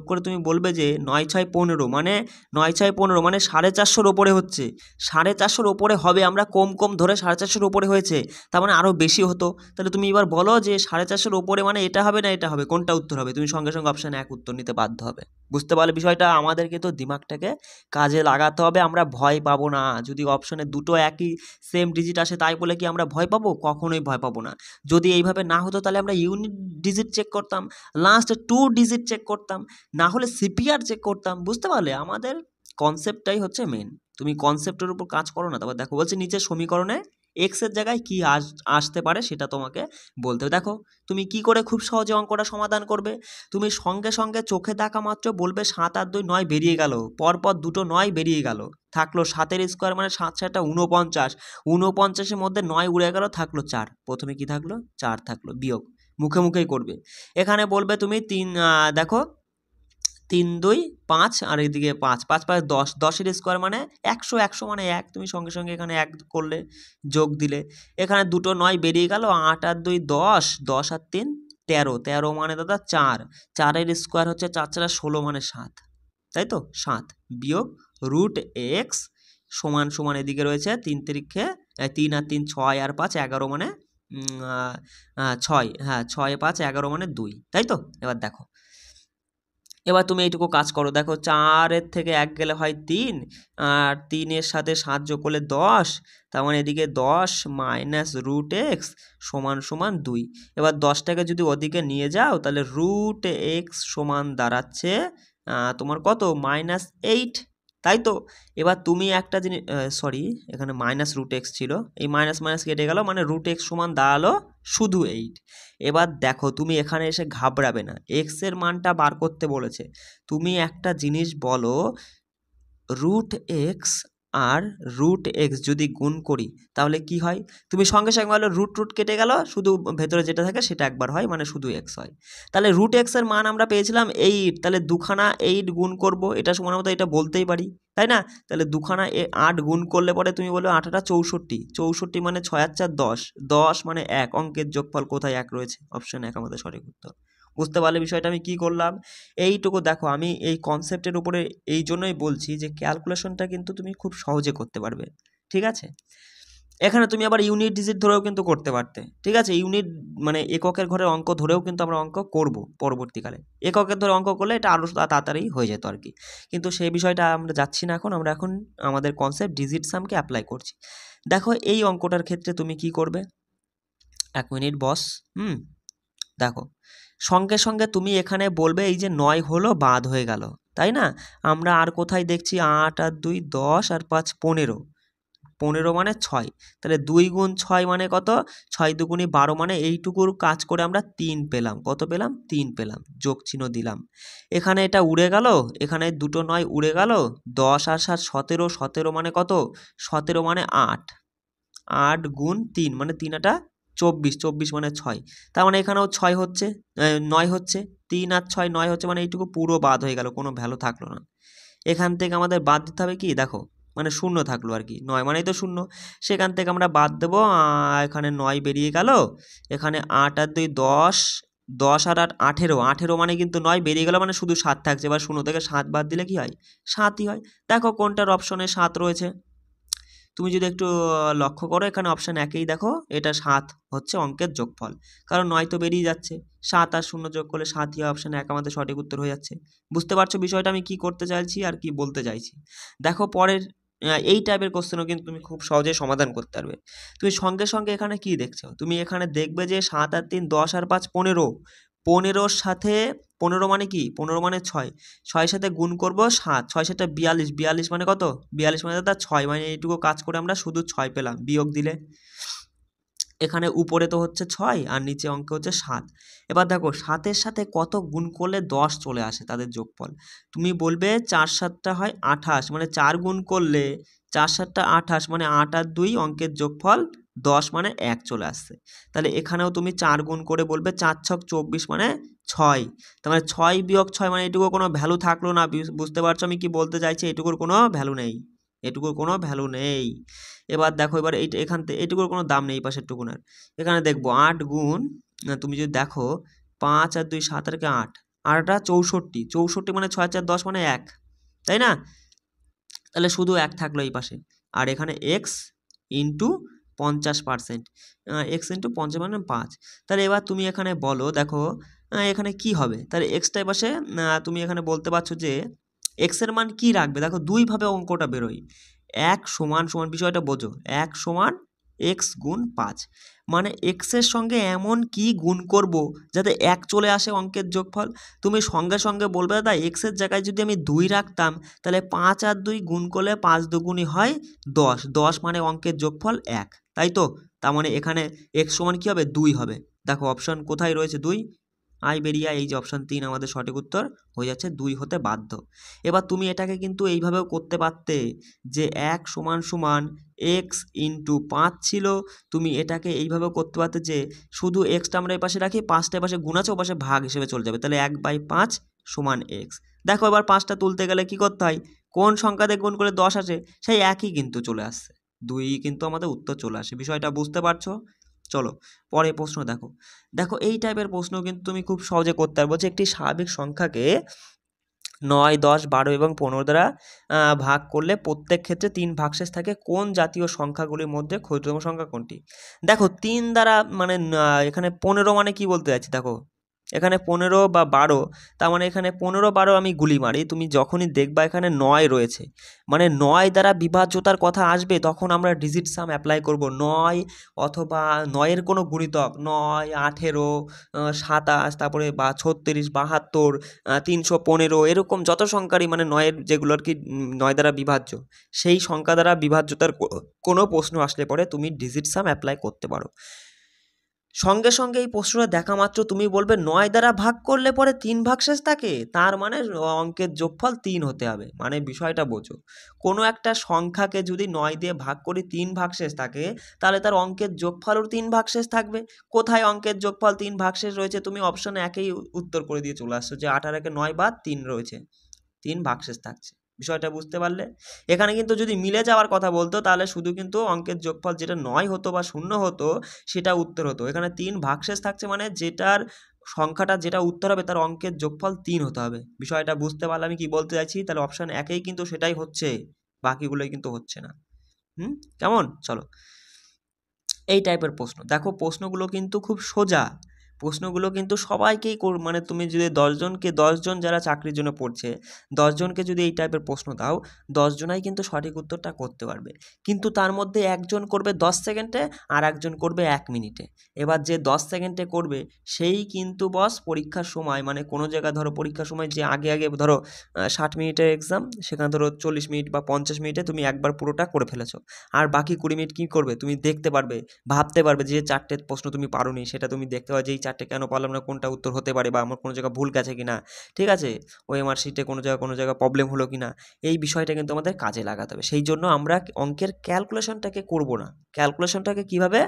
করে তুমি বলবে যে 9 6 15, মানে 9 6 15 মানে 450-র ওপরে হচ্ছে, 450-র ওপরে হবে, আমরা কম কম ধরে 450-র ওপরে হয়েছে, তার মানে আরও বেশি হতো। তাহলে তুমি এবার বলো যে 450-র ওপরে মানে এটা হবে না এটা হবে, কোনটা উত্তর হবে, তুমি সঙ্গে সঙ্গে অপশান 1 উত্তর নিতে বাধ্য হবে। বুঝতে পারলে বিষয়টা, আমাদেরকে তো দিমাগটাকে কাজে লাগাতে হবে, আমরা ভয় পাবো না। যদি অপশনে দুটো একই সেম ডিজিট আসে তাই বলে কি আমরা ভয় পাবো, কখনোই ভয় পাবো না। যদি এইভাবে না হতো তাহলে আমরা ইউনিট ডিজিট চেক করতাম, লাস্ট 2 ডিজিট চেক করতাম, না হলে সিপিআর চেক করতাম। বুঝতে পারলে, আমাদের কনসেপ্টটাই হচ্ছে মেন। তুমি কনসেপ্টের উপর কাজ করো না, তারপর দেখো বলছে নিচের সমীকরণে এক্সের জায়গায় কি আসতে পারে সেটা তোমাকে বলতে হবে। দেখো তুমি কি করে খুব সহজে অঙ্কটা সমাধান করবে, তুমি সঙ্গে সঙ্গে চোখে দেখা মাত্র বলবে 7 আর 2 9 বেরিয়ে গেল, পরপর দুটো 9 বেরিয়ে গেল, থাকলো 7-এর স্কোয়ার মানে 7 7টা 49, 49-এর মধ্যে 9 উড়ে গেল, থাকলো 4, প্রথমে কি থাকলো 4 থাকলো, বিয়োগ মুখে মুখেই করবে। এখানে বলবে তুমি 3, দেখো 3 2 5 আর এদিকে 5 5 5 10, 10-এর স্কোয়ার মানে 100, 100 মানে 1, তুমি সঙ্গে সঙ্গে এখানে 1 করলে, যোগ দিলে, এখানে দুটো 9 বেরিয়ে গেল, 8 আর 2 10, 10 আর 3 13, 13 মানে দাদা 4, 4-এর স্কোয়ার হচ্ছে 4 4 16 মানে 7, তাই তো 7, বিয়োগ রুট এক্স সমান সমান এদিকে রয়েছে 3 তিরিক্ষে 3 আর 3 6 আর 5 11 মানে 6, হ্যাঁ 6 5 11 মানে 2, তাই তো। এবার দেখো, এবার তুমি এইটুকু কাজ করো, দেখো 4-এর থেকে 1 গেলে হয় 3, আর 3-এর সাথে 7 যোগ করলে 10, তার মানে এদিকে 10 মাইনাস রুট এক্স সমান সমান 2। এবার 10টাকে যদি ওদিকে নিয়ে যাও তাহলে রুট এক্স সমান দাঁড়াচ্ছে তোমার কত, -8, তাই তো। এবার তুমি একটা জিনিস, সরি এখানে মাইনাস রুট এক্স ছিল, এই মাইনাস মাইনাস কেটে গেল, মানে রুট এক্স সমান দাঁড়ালো শুধু 8। এবার দেখো তুমি এখানে এসে ঘাবড়াবে না, এক্সের মানটা বার করতে বলেছে, তুমি একটা জিনিস বলো, রুট এক্স আর রুট এক্স যদি গুণ করি তাহলে কি হয়, তুমি সঙ্গে সঙ্গে বলো রুট রুট কেটে গেল, শুধু ভেতরে যেটা থাকে সেটা একবার হয়, মানে শুধু এক্স হয়। তাহলে রুট এক্সের মান আমরা পেয়েছিলাম 8, তাহলে দুখানা 8 গুণ করব, এটা সমান মতো এটা বলতেই পারি, তাই না। তাহলে দুখানা 8 গুণ করলে পরে তুমি বলো 8 8 64, 64 মানে 6 আর 4 10, 10 মানে 1, অঙ্কের যোগফল কোথায় 1 রয়েছে, অপশন 1 আমাদের সঠিক উত্তর। বুঝতে পারলে বিষয়টা আমি কি করলাম, এইটুকু দেখো, আমি এই কনসেপ্টের উপরে এই জন্যই বলছি যে ক্যালকুলেশনটা কিন্তু তুমি খুব সহজে করতে পারবে, ঠিক আছে। এখানে তুমি আবার ইউনিট ডিজিট ধরেও কিন্তু করতে পারতে, ঠিক আছে, ইউনিট মানে এককের ঘরে অঙ্ক ধরেও কিন্তু আমরা অঙ্ক করব পরবর্তীকালে, এককের ধরে অঙ্ক করলে এটা আরও তাড়াতাড়ি হয়ে যেত আর কি, কিন্তু সেই বিষয়টা আমরা যাচ্ছি না এখন, আমরা এখন আমাদের কনসেপ্ট ডিজিট সামকে অ্যাপ্লাই করছি। দেখো এই অঙ্কটার ক্ষেত্রে তুমি কি করবে, 1 মিনিট বস, দেখো সঙ্গে সঙ্গে তুমি এখানে বলবে এই যে 9 হলো বাদ হয়ে গেল, তাই না। আমরা আর কোথায় দেখছি 8 আর 2 10 আর 5 15, 15 মানে 6, তাহলে 2 গুণ 6 মানে কত, 6 দুগুণে 12 মানে এইটুকুর কাজ করে আমরা 3 পেলাম। কত পেলাম, 3 পেলাম, যোগ চিহ্ন দিলাম। এখানে এটা উড়ে গেল, এখানে দুটো 9 উড়ে গেল, 10 আর 7 17, 17 মানে কত, 17 মানে 8, 8 গুণ 3 মানে 3 আটা 24, 24 মানে 6, তার মানে এখানেও 6 হচ্ছে, 9 হচ্ছে, 3 আর 6 9 হচ্ছে, মানে এইটুকু পুরো বাদ হয়ে গেল, কোনো ভ্যালু থাকলো না। এখান থেকে আমাদের বাদ দিতে হবে কি, দেখো মানে শূন্য থাকলো আর কি, 9 মানেই তো শূন্য, সেখান থেকে আমরা বাদ দেবো, এখানে 9 বেরিয়ে গেল, এখানে 8 আর 2 10, 10 আর 8 18, 18 মানে কিন্তু 9 বেরিয়ে গেল, মানে শুধু 7 থাকছে। এবার শূন্য থেকে 7 বাদ দিলে কি হয়, 7ই হয়। দেখো কোনটার অপশনে 7 রয়েছে, তুমি যদি একটু লক্ষ্য করো এখানে অপশান একেই দেখো, এটা 7 হচ্ছে অঙ্কের যোগফল, কারণ 9 তো বেরিয়ে যাচ্ছে, 7 আর 0 যোগ করলে 7ই হয়, অপশান 1 আমাদের সঠিক উত্তর হয়ে যাচ্ছে। বুঝতে পারছো বিষয়টা আমি কি করতে চাইছি আর কি বলতে চাইছি। দেখো পরের এই টাইপের কোশ্চেনও কিন্তু তুমি খুব সহজেই সমাধান করতে পারবে। তুমি সঙ্গে সঙ্গে এখানে কি দেখছো, তুমি এখানে দেখবে যে 7 আর 3 10 আর 5 15, 15-র সাথে 15 মানে কি, 15 মানে 6, 6-এর সাথে গুণ করব 7, 6 7 42, 42 মানে কত, 42 মানে দাদা 6, মানে এইটুকু কাজ করে আমরা শুধু 6 পেলাম, বিয়োগ দিলে এখানে উপরে তো হচ্ছে 6 আর নিচে অঙ্কে হচ্ছে 7। এবার দেখো 7-এর সাথে কত গুণ করলে 10 চলে আসে তাদের যোগফল, তুমি বলবে 4 7টা হয় 28, মানে 4 গুণ করলে 4 7টা 28, মানে 8 আর 2 অঙ্কের যোগফল 10 মানে 1 চলে আসছে। তাহলে এখানেও তুমি 4 গুণ করে বলবে 4 ছক 24 মানে 6, তার মানে 6 বিয়োগ 6 মানে এটুকু কোনো ভ্যালু থাকলো না। বুঝতে পারছো আমি কি বলতে চাইছি, এটুকুর কোনো ভ্যালু নেই, এটুকুর কোনো ভ্যালু নেই। এবার দেখো এবার এইটা এখান থেকে এটুকুর কোনো দাম নেই, এই পাশের টুকুনার। এখানে দেখবো 8 গুণ, তুমি যদি দেখো 5 আর 2 7 আর 8, 8টা 64, 64 মানে 6 4 10 মানে 1, তাই না, তাহলে শুধু 1 থাকলো এই পাশে। আর এখানে x ইন্টু 50%, এক্স ইন্টু 50 মানে 5। তাহলে এবার তুমি এখানে বলো, দেখো এখানে কি হবে, তাহলে এক্সটা পাশে তুমি এখানে বলতে পারছো যে এক্সের মান কি রাখবে, দেখো দুইভাবে অঙ্কটা বেরোয়, 1 সমান সমান, বিষয়টা বোঝো, 1 সমান এক্স গুণ 5, মানে এক্সের সঙ্গে এমন কি গুণ করব যাতে 1 চলে আসে অঙ্কের যোগফল। তুমি সঙ্গে সঙ্গে বলবে দাদা এক্সের জায়গায় যদি আমি 2 রাখতাম, তাহলে 5 আর 2 গুণ করলে 5 দুগুণই হয় 10, 10 মানে অঙ্কের যোগফল 1, তাই তো, তার মানে এখানে এক্স সমান কী হবে, 2 হবে। দেখো অপশান কোথায় রয়েছে, 2, বেরিয়ে এই যে অপশান 3 আমাদের সঠিক উত্তর হয়ে যাচ্ছে, 2 হতে বাধ্য। এবার তুমি এটাকে কিন্তু এইভাবেও করতে পারতে যে 1 সমান সমান এক্স ইন্টু 5 ছিল, তুমি এটাকে এইভাবেও করতে পারতে যে শুধু এক্সটা আমরা এপাশে রাখি, 5টা এপাশে গুণ আছে, ওপাশে ভাগ হিসেবে চলে যাবে, তাহলে 1/5 সমান এক্স। দেখো এবার 5টা তুলতে গেলে কি করতে হয়, কোন সংখ্যা দিয়ে গুণ করলে 10 আসে, সেই একই কিন্তু চলে আসছে, 2 কিন্তু আমাদের উত্তর চলে আসে। বিষয়টা বুঝতে পারছো? চলো পরে প্রশ্ন দেখো। দেখো এই টাইপের প্রশ্ন কিন্তু তুমি খুব সহজে করতে পারবো, যে একটি স্বাভাবিক সংখ্যাকে 9 10 12 এবং 15 দ্বারা ভাগ করলে প্রত্যেক ক্ষেত্রে 3 ভাগশেষ থাকে, কোন জাতীয় সংখ্যাগুলির মধ্যে ক্ষুদ্রতম সংখ্যা কোনটি। দেখো 3 দ্বারা মানে এখানে 15 মানে কি বলতে যাচ্ছি, দেখো এখানে 15 বা 12, তার মানে এখানে 15 12 আমি গুলি মারি, তুমি যখনই দেখবা এখানে 9 রয়েছে, মানে 9 দ্বারা বিভাজ্যতার কথা আসবে, তখন আমরা ডিজিট সাম অ্যাপ্লাই করব, 9 অথবা 9-এর কোনো গুণিতক, 9 18 27, তারপরে বা 36 72 315, এরকম যত সংখ্যারই মানে 9-এর যেগুলো আর কি 9 দ্বারা বিভাজ্য, সেই সংখ্যা দ্বারা বিভাজ্যতার কোনো প্রশ্ন আসলে পরে তুমি ডিজিট সাম অ্যাপ্লাই করতে পারো। সঙ্গে সঙ্গে এই প্রশ্নটা দেখা মাত্র তুমি বলবে 9 দ্বারা ভাগ করলে পরে 3 ভাগশেষ থাকে, তার মানে অঙ্কের যোগফল 3 হতে হবে, মানে বিষয়টা বোঝো, কোনো একটা সংখ্যাকে যদি 9 দিয়ে ভাগ করি 3 ভাগশেষ থাকে, তাহলে তার অঙ্কের যোগফলও 3 ভাগশেষ থাকবে। কোথায় অঙ্কের যোগফল 3 ভাগশেষ রয়েছে, তুমি অপশন একেই উত্তর করে দিয়ে চলে আসছো, যে 18-কে 9 বাদ 3 রয়েছে, 3 ভাগশেষ থাকছে। বিষয়টা বুঝতে পারলে? এখানে কিন্তু যদি মিলে যাওয়ার কথা বলতো, তাহলে শুধু কিন্তু অঙ্কের যোগফল যেটা 9 হতো বা 0 হতো সেটা উত্তর হতো, এখানে 3 ভাগশেষ থাকছে, মানে যেটার সংখ্যাটা যেটা উত্তর হবে তার অঙ্কের যোগফল 3 হতে হবে। বিষয়টা বুঝতে পারলে আমি কি বলতে চাইছি? তাহলে অপশন একেই কিন্তু সেটাই হচ্ছে, বাকিগুলোই কিন্তু হচ্ছে না। কেমন? চলো এই টাইপের প্রশ্ন দেখো, প্রশ্নগুলো কিন্তু খুব সোজা, প্রশ্নগুলো কিন্তু সবাইকেই মানে তুমি যদি 10জন যারা চাকরির জন্য পড়ছে 10জনকে যদি এই টাইপের প্রশ্ন দাও 10জনাই কিন্তু সঠিক উত্তরটা করতে পারবে, কিন্তু তার মধ্যে একজন করবে 10 সেকেন্ডে আর একজন করবে 1 মিনিটে। এবার যে 10 সেকেন্ডে করবে সেই কিন্তু বস পরীক্ষার সময় মানে কোনো জায়গায় ধরো পরীক্ষার সময় যে আগে ধরো 60 মিনিটের এক্সাম, সেখানে ধরো 40 মিনিট বা 50 মিনিটে তুমি একবার পুরোটা করে ফেলেছো, আর বাকি 20 মিনিট কী করবে, তুমি দেখতে পারবে, ভাবতে পারবে যে 4টে প্রশ্ন তুমি পারোনি সেটা তুমি দেখতে পারবে যে এই 4টে কেন পারলাম না, কোনটা উত্তর হতে পারে বা আমার কোনো জায়গায় ভুল গেছে কিনা, ঠিক আছে, ওএমআর শিটে কোনো জায়গায় প্রবলেম হলো কিনা, এই বিষয়টা কিন্তু আমাদের কাজে লাগাতে হবে। সেই জন্য আমরা অঙ্কের ক্যালকুলেশনটাকে করব না, ক্যালকুলেশনটাকে কিভাবে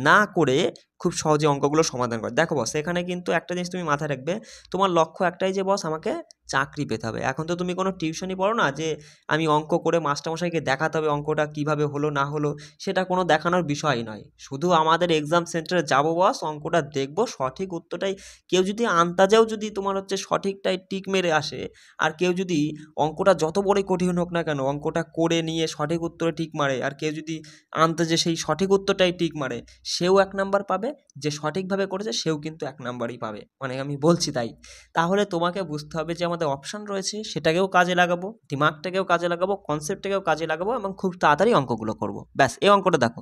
না করে খুব সহজে অঙ্কগুলো সমাধান করে। দেখো বস, এখানে কিন্তু একটা জিনিস তুমি মাথায় রাখবে, তোমার লক্ষ্য একটাই যে বস আমাকে চাকরি পেতে হবে। এখন তো তুমি কোনো টিউশনই পড়ো না যে আমি অঙ্ক করে মাস্টারমশাইকে দেখাতে হবে অঙ্কটা কিভাবে হলো না হলো, সেটা কোনো দেখানোর বিষয় নয়। শুধু আমাদের এক্সাম সেন্টারে যাবো বস, অঙ্কটা দেখবো, সঠিক উত্তরটাই কেউ যদি আন্দাজেও যদি তোমার হচ্ছে সঠিকটাই টিক মেরে আসে, আর কেউ যদি অঙ্কটা যত বড়ই কঠিন হোক না কেন অঙ্কটা করে নিয়ে সঠিক উত্তরে টিক মারে, আর কেউ যদি আন্দাজে সেই সঠিক উত্তরটাই টিক মারে, সেও 1 নাম্বার পাবে, যে সঠিকভাবে করেছে সেও কিন্তু 1 নাম্বারই পাবে, মানে আমি বলছি তাই। তাহলে তোমাকে বুঝতে হবে যে আমাদের অপশান রয়েছে, সেটাকেও কাজে লাগাবো, দিমাগটাকেও কাজে লাগাবো, কনসেপ্টটাকেও কাজে লাগাবো এবং খুব তাড়াতাড়ি অঙ্কগুলো করবো। ব্যাস, এই অঙ্কটা দেখো,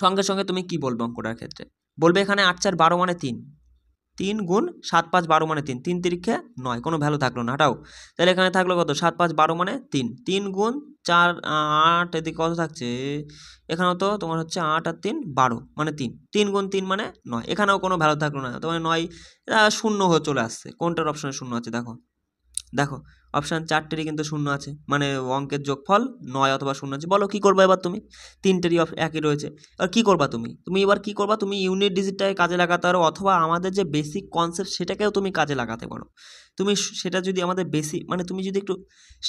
সঙ্গে সঙ্গে তুমি কি বলবে অঙ্কটার ক্ষেত্রে, বলবে এখানে 8×4 = 12 মানে 3, 3 × 7×5 = 12 মানে 3, 3 তিরিক্ষে 9, কোনো ভ্যালু থাকলো না, হাঁটাও। তাহলে এখানে থাকলো কত, 7×5 = 12 মানে 3, 3 × 4 8, এদিকে কত থাকছে, এখানেও তো তোমার হচ্ছে 8 আর 3 12 মানে 3, 3 × 3 মানে 9, এখানেও কোনো ভ্যালু থাকলো না, তোমার 9 শূন্য হয়ে চলে আসছে। কোনটার অপশানে শূন্য আছে দেখো, দেখো অপশান 4টেরই কিন্তু শূন্য আছে, মানে অঙ্কের যোগফল 9 অথবা 0 আছে। বলো কী করবে এবার তুমি, 3টেরই একই রয়েছে। আর কী করবা তুমি এবার কী করবা, তুমি ইউনিট ডিজিটটাকে কাজে লাগাতে পারো, অথবা আমাদের যে বেসিক কনসেপ্ট সেটাকেও তুমি কাজে লাগাতে পারো। তুমি সেটা যদি আমাদের বেসিক মানে তুমি যদি একটু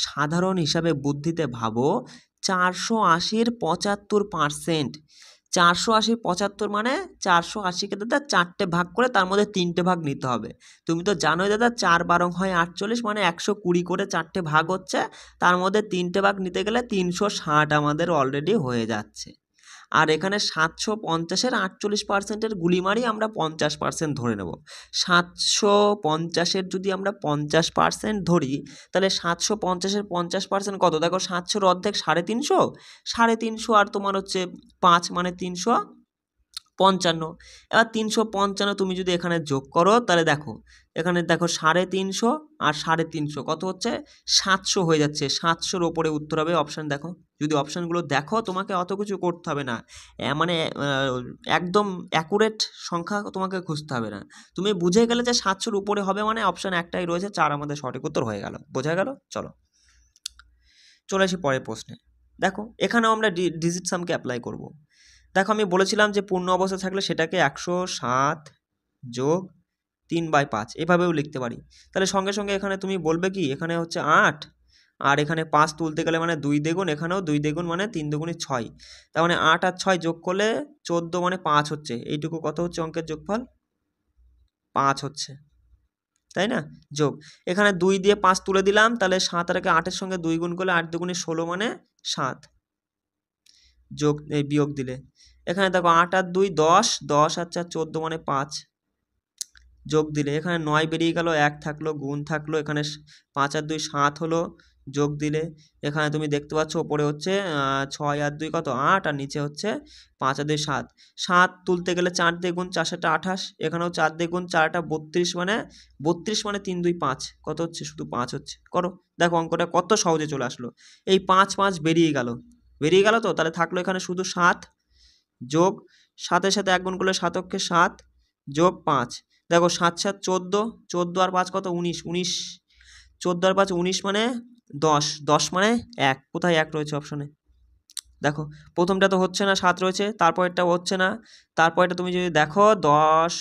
সাধারণ হিসাবে বুদ্ধিতে ভাবো, 480-র 75%, 480-র 75 মানে 480কে দাদা 4টে ভাগ করে তার মধ্যে 3টে ভাগ নিতে হবে। তুমি তো জানোই দাদা 4×12 = 48, মানে 120 করে 4টে ভাগ হচ্ছে, তার মধ্যে 3টে ভাগ নিতে গেলে 360 আমাদের অলরেডি হয়ে যাচ্ছে। আর এখানে 750-এর 48%-এর গুলি মারি আমরা 50% ধরে নেব। 750-এর যদি আমরা 50% ধরি, তাহলে 750-এর 50% কত, দেখো 700-র অর্ধেক 350, 350 আর তোমার হচ্ছে 5 মানে 355। এবার 355 তুমি যদি এখানে যোগ করো, তাহলে দেখো এখানে দেখো 350 আর 350 কত হচ্ছে, 700 হয়ে যাচ্ছে। 700-র ওপরে উত্তর হবে অপশান। দেখো যদি অপশানগুলো দেখো, তোমাকে অত কিছু করতে হবে না, মানে একদম অ্যাকুরেট সংখ্যা তোমাকে খুঁজতে হবে না, তুমি বুঝে গেলে যে 700-র উপরে হবে, মানে অপশান একটাই রয়েছে 4, আমাদের সঠিক উত্তর হয়ে গেল। বোঝা গেল? চলো চলে আসি পরের প্রশ্নে। দেখো এখানেও আমরা ডিজিট সামকে অ্যাপ্লাই করব। দেখো আমি বলেছিলাম যে পূর্ণ অবস্থা থাকলে সেটাকে 107 যোগ 3/5 এভাবেও লিখতে পারি। তাহলে সঙ্গে সঙ্গে এখানে তুমি বলবে কি, এখানে হচ্ছে 8 আর এখানে 5 তুলতে গেলে মানে 2 দ্বিগুণ, এখানেও 2 দ্বিগুণ মানে 3 দুগুণে 6, তার মানে 8 আর 6 যোগ করলে 14 মানে 5 হচ্ছে। এইটুকু কত হচ্ছে অঙ্কের যোগফল, 5 হচ্ছে, তাই না? যোগ এখানে 2 দিয়ে 5 তুলে দিলাম, তাহলে 7 আর 8-এর সঙ্গে 2 গুণ করলে 8 দুগুণে 16 মানে 7, যোগ এই বিয়োগ দিলে এখানে দেখো 8 আর 2 10, 10 আর 4 14 মানে 5, যোগ দিলে এখানে 9 বেরিয়ে গেল, 1 থাকলো, গুণ থাকলো, এখানে 5 আর 2 7 হলো, যোগ দিলে এখানে তুমি দেখতে পাচ্ছ ওপরে হচ্ছে 6 আর 2 কত 8, আর নিচে হচ্ছে 5 আর 2 7, 7 তুলতে গেলে 4 দিয়ে গুণ, 4 7 28, এখানেও 4 দিয়ে গুণ, 4 8 32 মানে 3 2 5 কত হচ্ছে, শুধু 5 হচ্ছে। করো, দেখো অঙ্কটা কত সহজে চলে আসলো। এই 5 5 বেরিয়ে গেল তো, তাহলে থাকলো এখানে শুধু 7, যোগ 7-এর সাথে 1 গুণ করলে 7 অক্ষে 7, যোগ 5, দেখো 7 7 14, 14 আর 5 কত 19, 19 14 আর 5 19 মানে 10, 10 মানে 1, কোথায় 1 রয়েছে অপশনে, দেখো প্রথমটা তো হচ্ছে না, 7 রয়েছে, তারপরেরটাও হচ্ছে না, তারপরেরটা তুমি যদি দেখো 10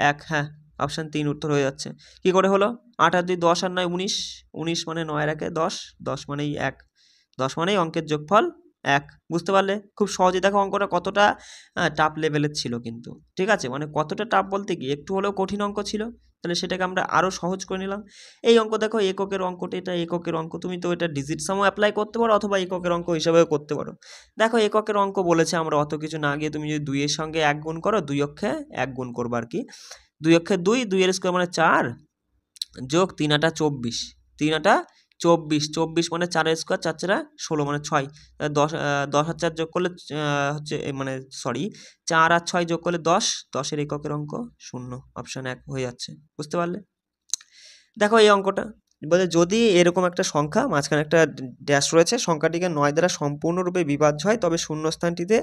1, হ্যাঁ অপশান 3 উত্তর হয়ে যাচ্ছে। কি করে হলো, 8 আর 2 10 আর 9 19, 19 মানে 9 আর 1 10, 10 মানেই 1, 10 মানেই অঙ্কের যোগফল 1। বুঝতে পারলে? খুব সহজেই দেখো অঙ্কটা কতটা টাফ লেভেলের ছিল কিন্তু। ঠিক আছে? মানে কতটা টাফ বলতে কি একটু হলেও কঠিন অঙ্ক ছিল। তাহলে সেটাকে আমরা আরও সহজ করে নিলাম। এই অঙ্ক দেখো এককের অঙ্কটা, এটা এককের অঙ্ক। তুমি তো এটা ডিজিট সামও অ্যাপ্লাই করতে পারো অথবা এককের অঙ্ক হিসাবেও করতে পারো। দেখো এককের অঙ্ক বলেছে, আমরা অত কিছু না গিয়ে তুমি যদি 2 এর সঙ্গে 1 গুণ করো, 2 অক্ষে 1 গুণ করবা আরকি। 2 অক্ষে 2, 2 এর স্কোয়ার মানে 4 যোগ 3 আটা 24, 3 আটা 24, 24 মানে 4 এর স্কোয়ার, 4 4 16 মানে 6। 10 10 আর 4 যোগ করলে হচ্ছে মানে সরি 4 আর 6 যোগ করলে 10, 10 এর এককের অঙ্ক 0, অপশন 1 হয়ে যাচ্ছে। বুঝতে পারলে? দেখো এই অঙ্কটা বলে যদি এরকম একটা সংখ্যা মাঝখানে একটা ড্যাশ রয়েছে, সংখ্যাটিকে 9 দ্বারা সম্পূর্ণরূপে বিভাজ্য হয়, তবে শূন্যস্থানটিতে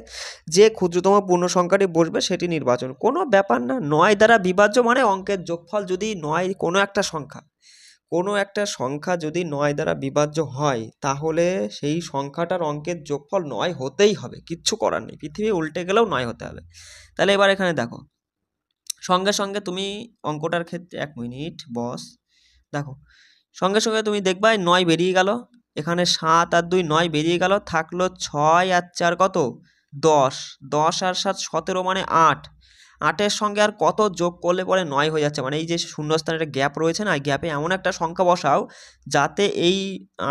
যে ক্ষুদ্রতম পূর্ণ সংখ্যাটি বসবে সেটি নির্বাচন। কোনো ব্যাপার না, 9 দ্বারা বিভাজ্য মানে অঙ্কের যোগফল যদি 9, কোনো একটা সংখ্যা যদি 9 দ্বারা বিভাজ্য হয় তাহলে সেই সংখ্যাটার অঙ্কের যোগফল 9 হতেই হবে, কিচ্ছু করার নেই, পৃথিবী উল্টে গেলেও 9 হতে হবে। তাহলে এবার এখানে দেখো সঙ্গে সঙ্গে তুমি অঙ্কটার ক্ষেত্রে 1 মিনিট বস, দেখো সঙ্গে সঙ্গে তুমি দেখবা 9 বেরিয়ে গেল, এখানে 7 আর 2 9 বেরিয়ে গেল, থাকলো 6 আর 4 কত 10, 10 আর 7 17 মানে 8, 8-এর সঙ্গে আর কত যোগ করলে পরে 9 হয়ে যাচ্ছে, মানে এই যে শূন্যস্থানের একটা গ্যাপ রয়েছে না, এই গ্যাপে এমন একটা সংখ্যা বসাও যাতে এই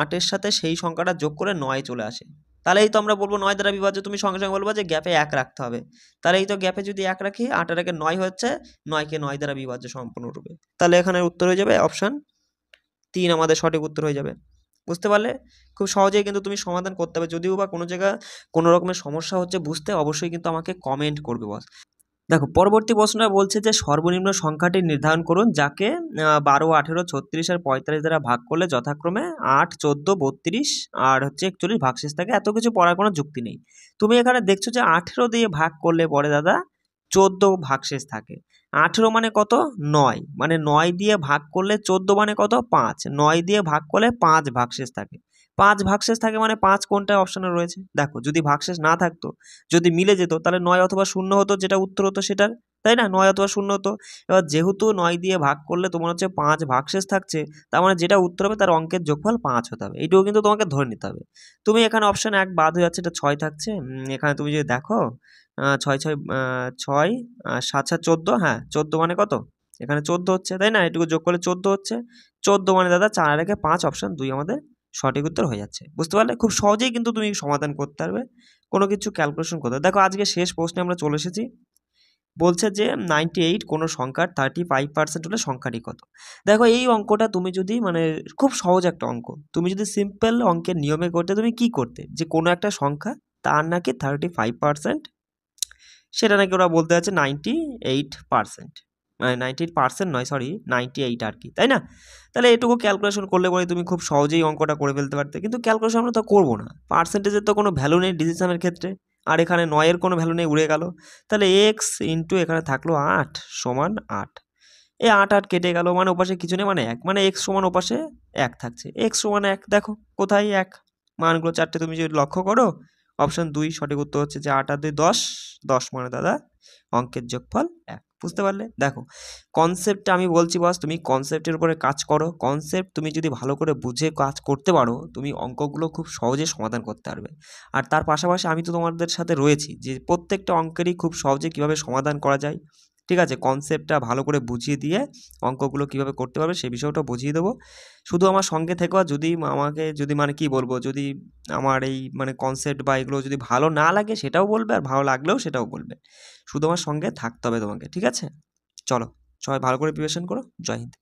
8-এর সাথে সেই সংখ্যাটা যোগ করে 9 চলে আসে। তাহলে এই তো আমরা বলবো 9 দ্বারা বিভাজ্য, তুমি সঙ্গে সঙ্গে বলবো যে গ্যাপে 1 রাখতে হবে। তাহলে এই তো গ্যাপে যদি 1 রাখি, 8 এর আগে 9 হচ্ছে, 9-কে 9 দ্বারা বিভাজ্য সম্পূর্ণরূপে। তাহলে এখানে উত্তর হয়ে যাবে অপশন 3 আমাদের সঠিক উত্তর হয়ে যাবে। বুঝতে পারলে? খুব সহজেই কিন্তু তুমি সমাধান করতে পারবে। যদিও বা কোনো জায়গায় কোনো রকমের সমস্যা হচ্ছে বুঝতে, অবশ্যই কিন্তু আমাকে কমেন্ট করবে বস। দেখো পরবর্তী প্রশ্নটা বলছে যে সর্বনিম্ন সংখ্যাটি নির্ধারণ করুন যাকে 12, 18, 36 আর 45 দ্বারা ভাগ করলে যথাক্রমে 8, 14, 32 আর হচ্ছে 41 ভাগশেষ থাকে। এত কিছু পড়ার কোনো যুক্তি নেই। তুমি এখানে দেখছো যে 18 দিয়ে ভাগ করলে পরে দাদা 14 ভাগশেষ থাকে। 18 মানে কত 9, মানে 9 দিয়ে ভাগ করলে 14 মানে কত 5, 9 দিয়ে ভাগ করলে 5 ভাগশেষ থাকে। 5 ভাগশেষ থাকে মানে 5 কোনটা অপশনে রয়েছে দেখো, যদি ভাগশেষ না থাকতো, যদি মিলে যেত তাহলে 9 অথবা 0 হতো, যেটা উত্তর হতো সেটার, তাই না? 9 অথবা 0 হতো। এবার যেহেতু 9 দিয়ে ভাগ করলে তোমার হচ্ছে 5 ভাগশেষ থাকছে, তার মানে যেটা উত্তর হবে তার অঙ্কের যোগফল 5 হতে হবে, এইটুকু কিন্তু তোমাকে ধরে নিতে হবে। তুমি এখানে অপশন 1 বাদ হয়ে যাচ্ছে, এটা 6 থাকছে। এখানে তুমি যদি দেখো 6 6 6 7 7 14, হ্যাঁ 14 মানে কত এখানে 14 হচ্ছে, তাই না? এটুকু যোগ করলে 14 হচ্ছে, 14 মানে দাদা 4 রেখে 5, অপশন 2 আমাদের সঠিক উত্তর হয়ে যাচ্ছে। বুঝতে পারলে? খুব সহজেই কিন্তু তুমি সমাধান করতে পারবে, কোনো কিছু ক্যালকুলেশন করতে হবে। দেখো আজকে শেষ প্রশ্নে আমরা চলে এসেছি। বলছে যে 98 কোনো সংখ্যার 35% হলে সংখ্যাটি কত? দেখো এই অঙ্কটা তুমি যদি মানে খুব সহজ একটা অঙ্ক, তুমি যদি সিম্পল অঙ্কের নিয়মে করতে, তুমি কি করতে যে কোনো একটা সংখ্যা তার নাকি 35%, সেটা নাকি ওরা বলতে যাচ্ছে 98%, মানে 98% নয় সরি 98 আর কি, তাই না? তাহলে এটুকু ক্যালকুলেশন করলে পরে তুমি খুব সহজেই অঙ্কটা করে ফেলতে পারতে, কিন্তু ক্যালকুলেশন আমরা তো করবো না, পার্সেন্টেজের তো কোনো ভ্যালু নেই ডিজিশনের ক্ষেত্রে, আর এখানে 9-এর কোনো ভ্যালু নেই, উড়ে গেল। তাহলে এক্স ইন্টু এখানে থাকলো 8 সমান 8, এই 8 8 কেটে গেল, মানে ওপাশে কিছু নেই মানে 1, মানে এক্স সমান ওপাশে 1 থাকছে, এক্স সমান 1, দেখো কোথায় 1, মানগুলো চারটে তুমি যদি লক্ষ্য করো, অপশন 2 সঠিক উত্তর হচ্ছে যে 8 আর 2 10, 10 মানে দাদা অঙ্কের যোগফল 1। বুঝতে পারলে? দেখো কনসেপ্টটা আমি বলছি বস, তুমি কনসেপ্টের উপরে কাজ করো, কনসেপ্ট তুমি যদি ভালো করে বুঝে কাজ করতে পারো, তুমি অঙ্কগুলো খুব সহজে সমাধান করতে পারবে। আর তার পাশাপাশি আমি তো তোমাদের সাথে রয়েছি যে প্রত্যেকটা অঙ্কেরই খুব সহজে কিভাবে সমাধান করা যায়, ঠিক আছে, কনসেপ্টটা ভালো করে বুঝিয়ে দিয়ে অঙ্কগুলো কিভাবে করতে পারবে সেই বিষয়টা বুঝিয়ে দেবো। শুধু আমার সঙ্গে থেকো, আর যদি আমাকে যদি মানে কি বলবো, যদি আমার এই মানে কনসেপ্ট বা এগুলো যদি ভালো না লাগে সেটাও বলবে, আর ভালো লাগলেও সেটাও বলবে। শুধু আমার সঙ্গে থাকতে হবে তোমাকে, ঠিক আছে? চলো সবাই ভালো করে প্রিপারেশন করো। জয় হিন্দ।